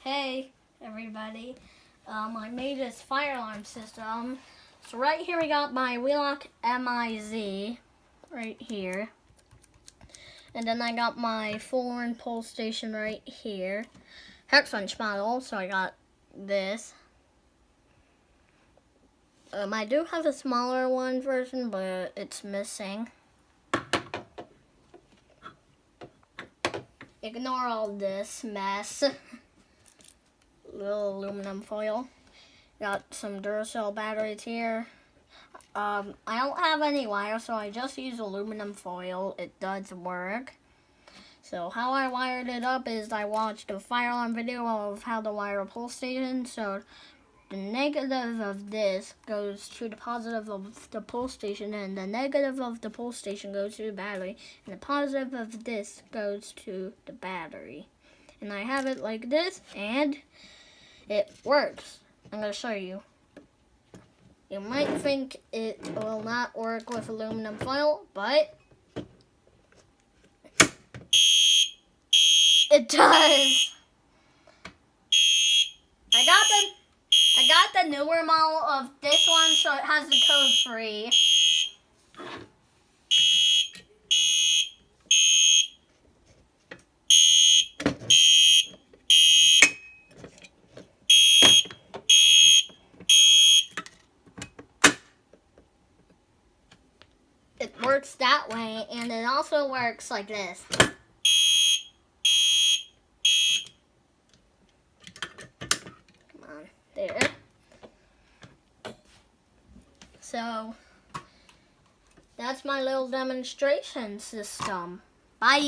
Hey everybody, I made this fire alarm system. So right here we got my Wheelock MIZ right here. And then I got my Forlorn pole station right here. Hexwrench model, so I got this. I do have a smaller one version, but it's missing. Ignore all this mess. Little aluminum foil. Got some Duracell batteries here. I don't have any wire, so I just use aluminum foil. It does work. So how I wired it up is I watched a fire alarm video of how to wire a pole station. So the negative of this goes to the positive of the pole station, and the negative of the pole station goes to the battery, and the positive of this goes to the battery. And I have it like this, and it works. I'm going to show you. You might think it will not work with aluminum foil, but it does. I got the newer model of this one, so it has the code free. It works that way, and it also works like this. Come on, there. So, that's my little demonstration system. Bye!